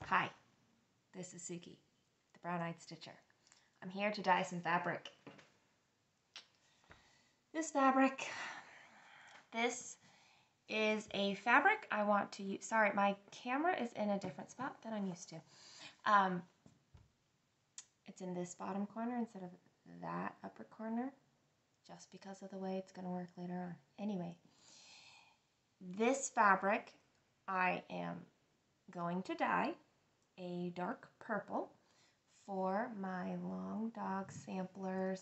Hi, this is Suki, the Brown-Eyed Stitcher. I'm here to dye some fabric. This is a fabric I want to use. Sorry, my camera is in a different spot than I'm used to. It's in this bottom corner instead of that upper corner, just because of the way it's going to work later on. Anyway, this fabric I am going to dye a dark purple for my long dog samplers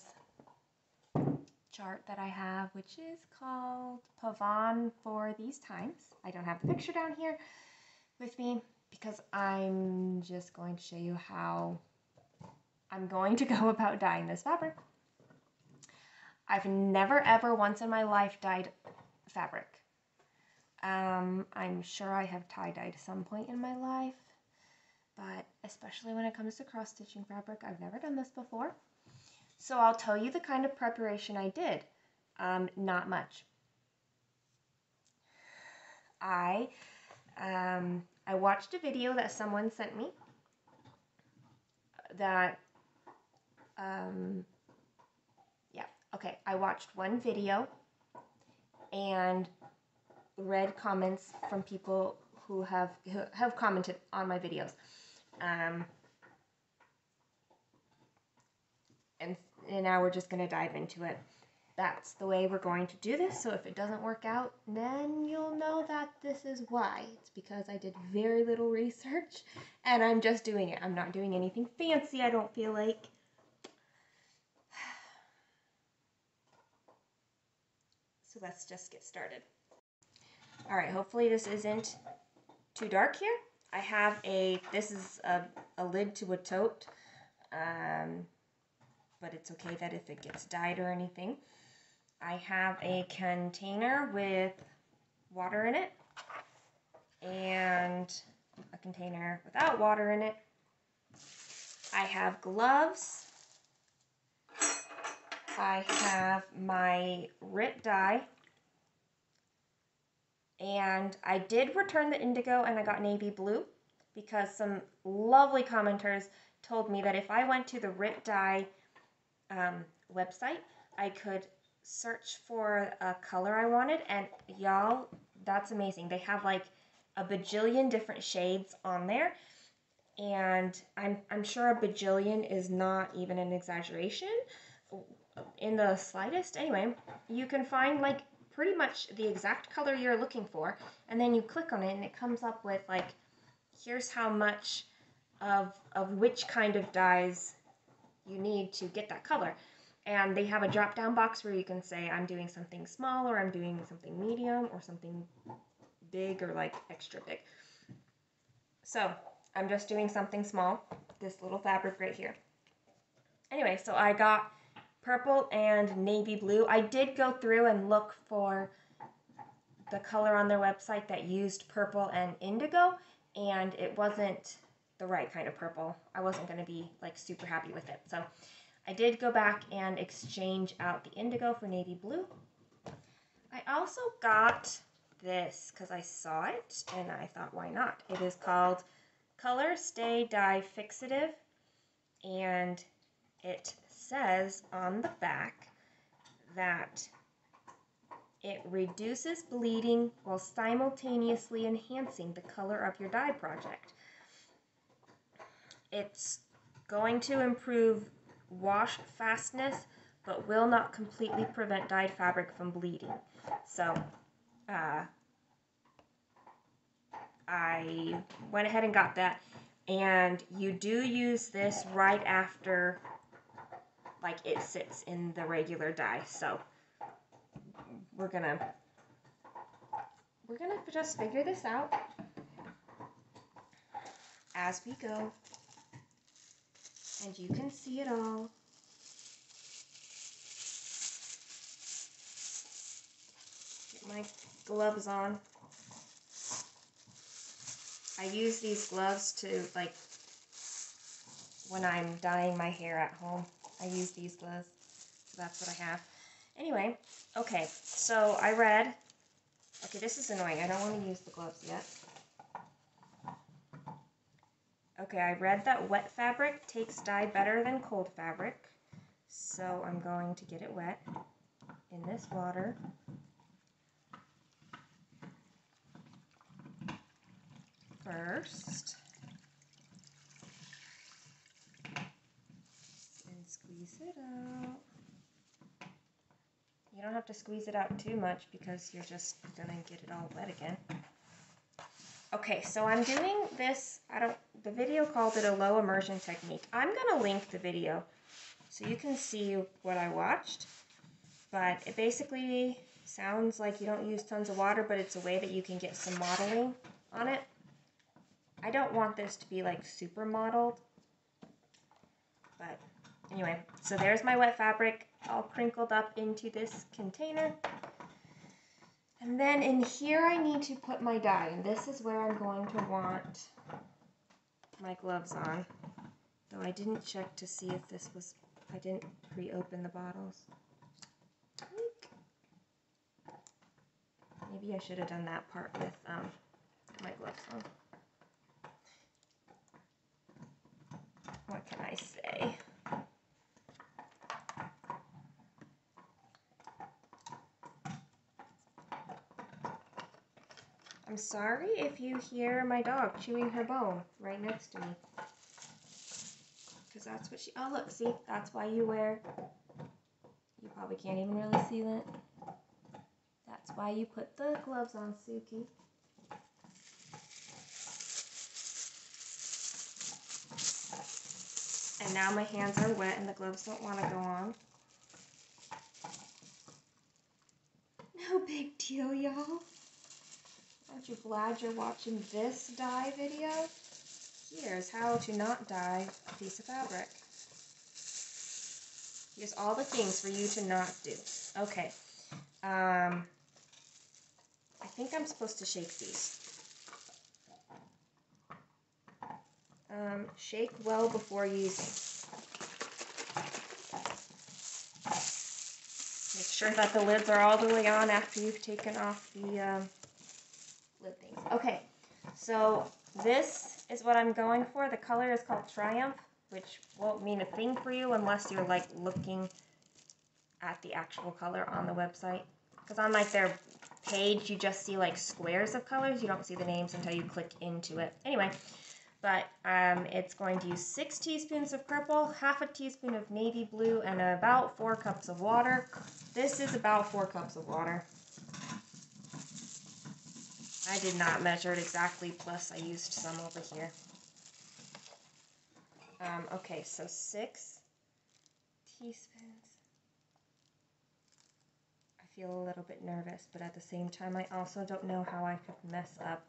chart that I have, which is called Pavon for These Times. I don't have the picture down here with me because I'm just going to show you how I'm going to go about dyeing this fabric. I've never ever once in my life dyed fabric. I'm sure I have tie-dyed some point in my life, but especially when it comes to cross-stitching fabric, I've never done this before. So I'll tell you the kind of preparation I did. Not much. I watched a video that someone sent me that, I watched one video and read comments from people who have commented on my videos. And now we're just going to dive into it. That's the way we're going to do this, so if it doesn't work out, then you'll know that this is why. It's because I did very little research, and I'm just doing it. I'm not doing anything fancy, I don't feel like. So let's just get started. Alright, hopefully this isn't too dark here. I have this is a lid to a tote, but it's okay that if it gets dyed or anything. I have a container with water in it and a container without water in it. I have gloves. I have my RIT dye. And I did return the indigo and I got navy blue because some lovely commenters told me that if I went to the RIT dye website, I could search for a color I wanted, and y'all, that's amazing. They have like a bajillion different shades on there, and I'm sure a bajillion is not even an exaggeration in the slightest. Anyway, you can find like pretty much the exact color you're looking for, and then you click on it and it comes up with like, here's how much of which kind of dyes you need to get that color. And they have a drop down box where you can say I'm doing something small, or I'm doing something medium, or something big, or like extra big. So I'm just doing something small, this little fabric right here. Anyway, so I got purple and navy blue. I did go through and look for the color on their website that used purple and indigo, and it wasn't the right kind of purple. I wasn't going to be like super happy with it. So I did go back and exchange out the indigo for navy blue. I also got this because I saw it and I thought, why not? It is called Color Stay Dye Fixative, and it says on the back that it reduces bleeding while simultaneously enhancing the color of your dye project. It's going to improve wash fastness, but will not completely prevent dyed fabric from bleeding. So I went ahead and got that, and you do use this right after like it sits in the regular dye. So we're gonna just figure this out as we go, and you can see it all. Get my gloves on. I use these gloves to, like, when I'm dyeing my hair at home, I use these gloves. So that's what I have. Anyway, okay, so I read, okay, this is annoying. I don't want to use the gloves yet. Okay, I read that wet fabric takes dye better than cold fabric, so I'm going to get it wet in this water. First, and squeeze it out. You don't have to squeeze it out too much because you're just gonna get it all wet again. Okay, so I'm doing this, the video called it a low immersion technique. I'm gonna link the video so you can see what I watched, but it basically sounds like you don't use tons of water, but it's a way that you can get some modeling on it. I don't want this to be like super modeled, but anyway, so there's my wet fabric all crinkled up into this container. And then in here I need to put my dye, and this is where I'm going to want my gloves on. Though I didn't check to see if this was, I didn't pre-open the bottles. Maybe I should have done that part with my gloves on. What can I say? I'm sorry if you hear my dog chewing her bone right next to me. Because that's what she, oh look, see, that's why you wear, you probably can't even really see that. That's why you put the gloves on, Suki. And now my hands are wet and the gloves don't want to go on. No big deal, y'all. Aren't you glad you're watching this dye video? Here's how to not dye a piece of fabric. Here's all the things for you to not do. Okay. I think I'm supposed to shake these. Shake well before using. Make sure that the lids are all the way on after you've taken off the lid things. Okay, so this is what I'm going for. The color is called Triumph, which won't mean a thing for you unless you're like looking at the actual color on the website. Because on like their page, you just see like squares of colors. You don't see the names until you click into it. Anyway, but it's going to use 6 teaspoons of purple, half a teaspoon of navy blue, and about 4 cups of water. This is about 4 cups of water. I did not measure it exactly, plus I used some over here. Okay, so 6 teaspoons. I feel a little bit nervous, but at the same time, I also don't know how I could mess up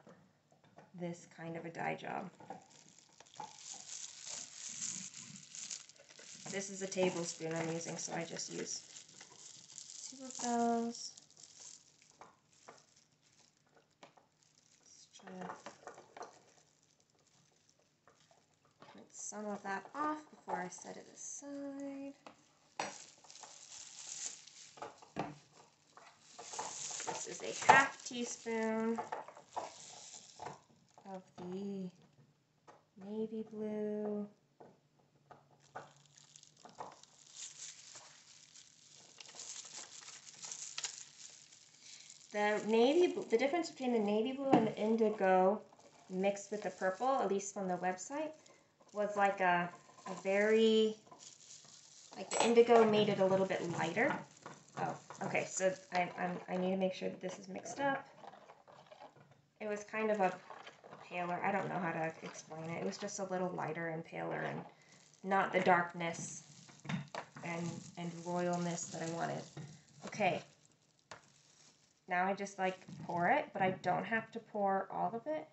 this kind of a dye job. This is a tablespoon I'm using, so I just use 2 of those. Let's try to rinse some of that off before I set it aside. This is a half teaspoon of the navy blue. The difference between the navy blue and the indigo mixed with the purple, at least from the website, was like a very, like the indigo made it a little bit lighter. Oh, okay, so I need to make sure that this is mixed up. It was kind of a paler, I don't know how to explain it. It was just a little lighter and paler and not the darkness and royalness that I wanted. Okay. Now I just like pour it, but I don't have to pour all of it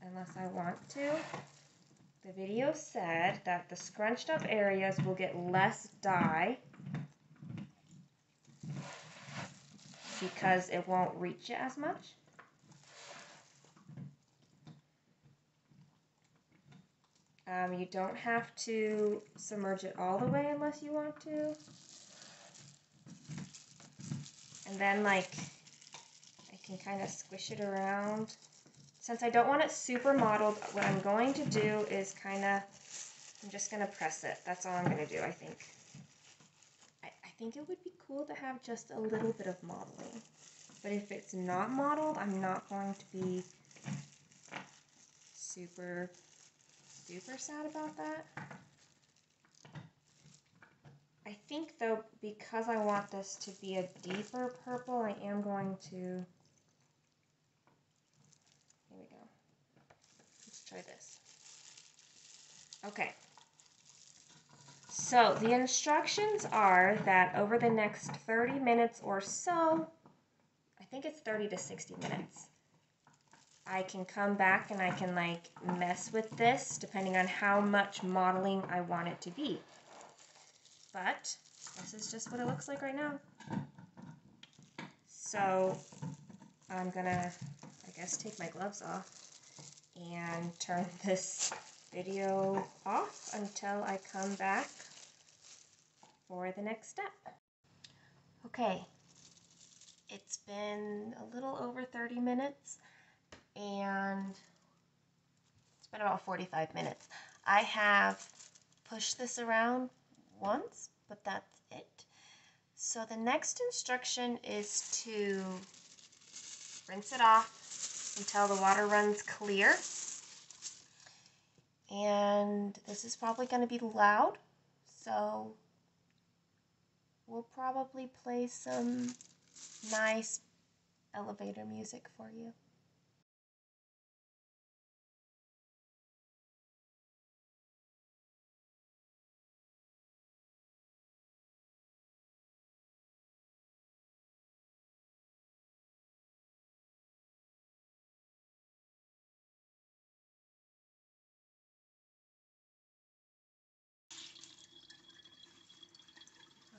unless I want to. The video said that the scrunched up areas will get less dye because it won't reach it as much. You don't have to submerge it all the way unless you want to. And then, like, I can kind of squish it around since I don't want it super mottled, what I'm going to do is kind of, I'm just going to press it. That's all I'm going to do, I think. I think it would be cool to have just a little bit of modeling. But if it's not modeled, I'm not going to be super sad about that. I think though, because I want this to be a deeper purple, I am going to, here we go. Let's try this. Okay. So the instructions are that over the next 30 minutes or so, I think it's 30 to 60 minutes, I can come back and I can like mess with this depending on how much modeling I want it to be. But this is just what it looks like right now. So I'm gonna, I guess, take my gloves off and turn this video off until I come back for the next step. Okay, it's been a little over 30 minutes and it's been about 45 minutes. I have pushed this around once, but that's it. So the next instruction is to rinse it off until the water runs clear. And this is probably going to be loud, so we'll probably play some nice elevator music for you.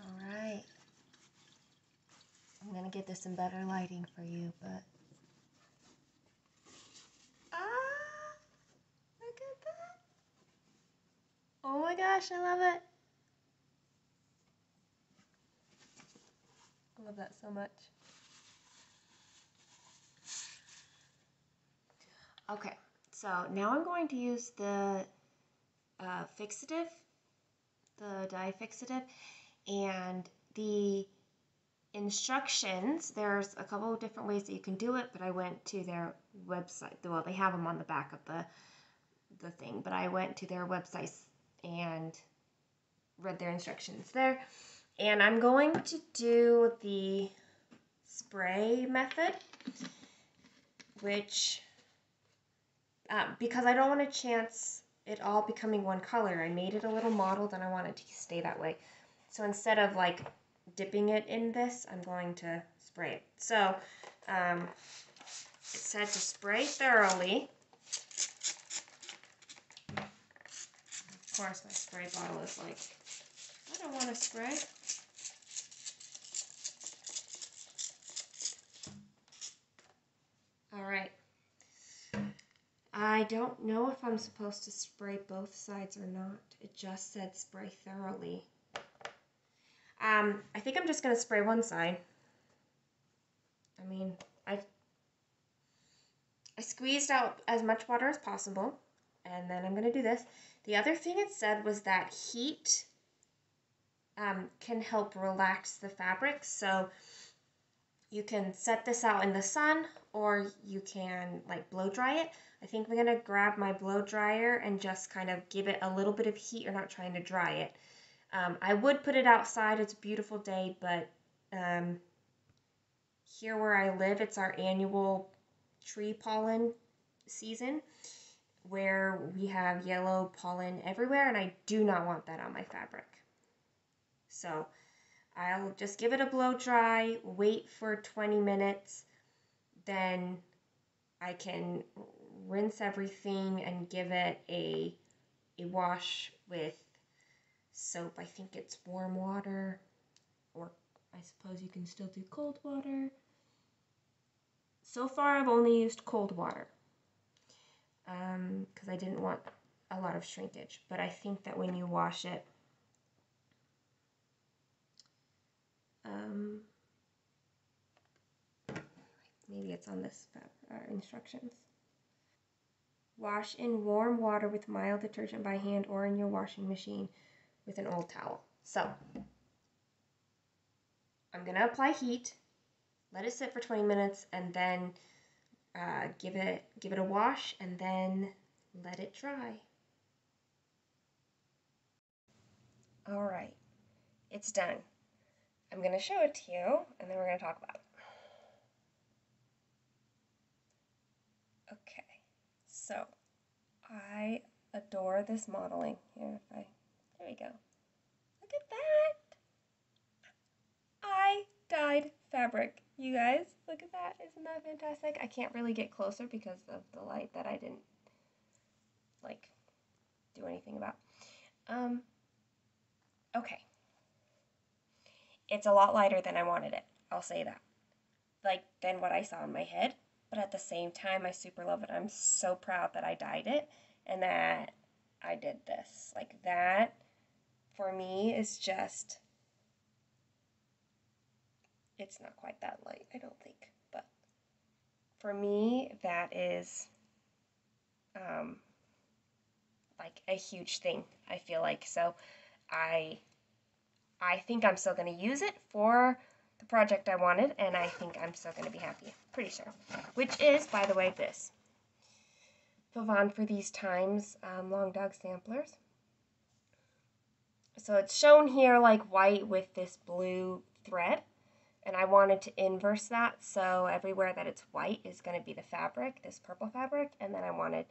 Alright. I'm going to get this in better lighting for you, but... Ah! Look at that! Oh my gosh, I love it! I love that so much. Okay, so now I'm going to use the fixative, the dye fixative, and the instructions, there's a couple of different ways that you can do it, but I went to their website. Well, they have them on the back of the thing, but I went to their website and read their instructions there. And I'm going to do the spray method, which, because I don't want to chance it all becoming one color, I made it a little mottled and I want it to stay that way. So instead of like dipping it in this, I'm going to spray it. So it said to spray thoroughly. Of course, my spray bottle is like, I don't want to spray. All right. I don't know if I'm supposed to spray both sides or not. It just said spray thoroughly. I think I'm just going to spray one side. I mean, I squeezed out as much water as possible, and then I'm going to do this. The other thing it said was that heat can help relax the fabric, so you can set this out in the sun, or you can like blow dry it. I think I'm going to grab my blow dryer and just kind of give it a little bit of heat. You're not trying to dry it. I would put it outside. It's a beautiful day, but here where I live, it's our annual tree pollen season where we have yellow pollen everywhere, and I do not want that on my fabric. So I'll just give it a blow dry, wait for 20 minutes, then I can rinse everything and give it a wash with soap. I think it's warm water, or I suppose you can still do cold water. So far I've only used cold water because I didn't want a lot of shrinkage, but I think that when you wash it, maybe it's on this instructions. Wash in warm water with mild detergent by hand or in your washing machine with an old towel. So, I'm going to apply heat, let it sit for 20 minutes, and then give it a wash, and then let it dry. All right, it's done. I'm going to show it to you, and then we're going to talk about it. Okay, so I adore this modeling. Here, there we go. Look at that. I dyed fabric, you guys. Look at that. Isn't that fantastic? I can't really get closer because of the light that I didn't like do anything about. Okay. It's a lot lighter than I wanted it. I'll say that. Like than what I saw in my head. But at the same time, I super love it. I'm so proud that I dyed it and that I did this. Like that, for me, is just, it's not quite that light, I don't think. But for me, that is like a huge thing, I feel like. So I think I'm still going to use it for the project I wanted, and I think I'm still going to be happy. Pretty sure. Which is, by the way, this. Vivon for These Times Long Dog Samplers. So it's shown here like white with this blue thread, and I wanted to inverse that, so everywhere that it's white is going to be the fabric, this purple fabric, and then I wanted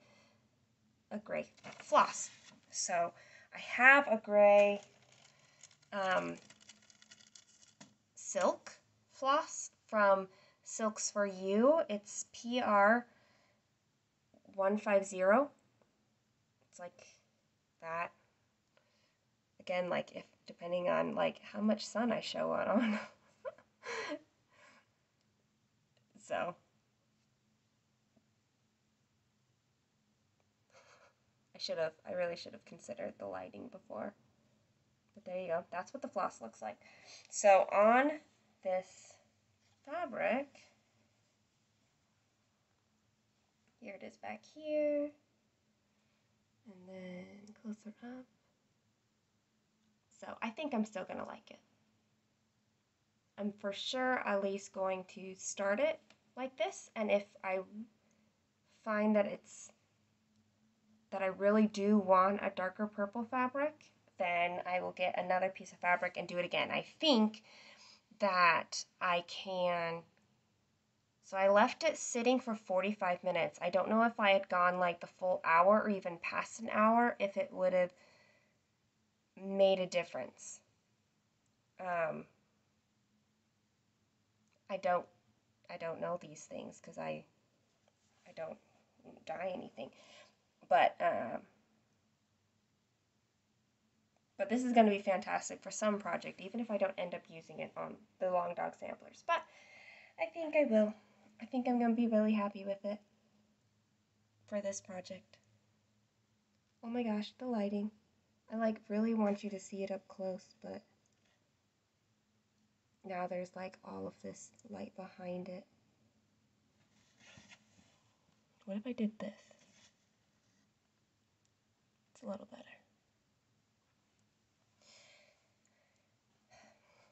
a gray floss. So I have a gray silk floss from Silks for You. It's PR 150. It's like that. Again, like if depending on like how much sun I show it on. So I really should have considered the lighting before. But there you go. That's what the floss looks like. So on this fabric, here it is back here, and then closer up. So I think I'm still gonna like it. I'm for sure at least going to start it like this, and if I find that I really do want a darker purple fabric, then I will get another piece of fabric and do it again. I think that I can, so I left it sitting for 45 minutes. I don't know if I had gone like the full hour or even past an hour, if it would have made a difference. I don't know these things because I don't dye anything. But this is going to be fantastic for some project, even if I don't end up using it on the Long Dog Samplers. But I think I will. I think I'm going to be really happy with it for this project. Oh my gosh, the lighting. I like really want you to see it up close, but now there's like all of this light behind it. What if I did this? It's a little better.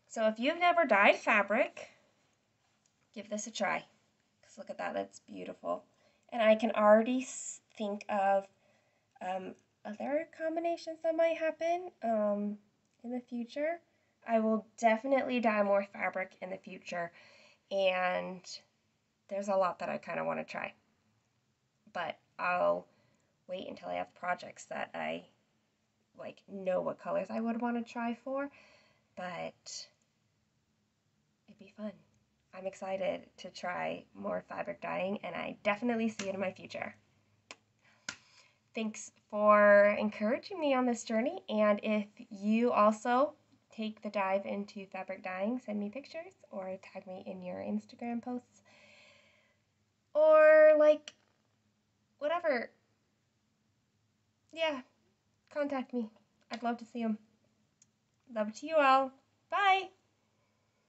So if you've never dyed fabric, give this a try. Because look at that, that's beautiful. And I can already think of other combinations that might happen in the future. I will definitely dye more fabric in the future, and there's a lot that I kind of want to try. But I'll wait until I have projects that I like know what colors I would want to try for, but it'd be fun. I'm excited to try more fabric dyeing, and I definitely see it in my future. Thanks for encouraging me on this journey, and if you also take the dive into fabric dyeing, send me pictures or tag me in your Instagram posts or like whatever. Yeah, contact me. I'd love to see them. Love to you all. Bye.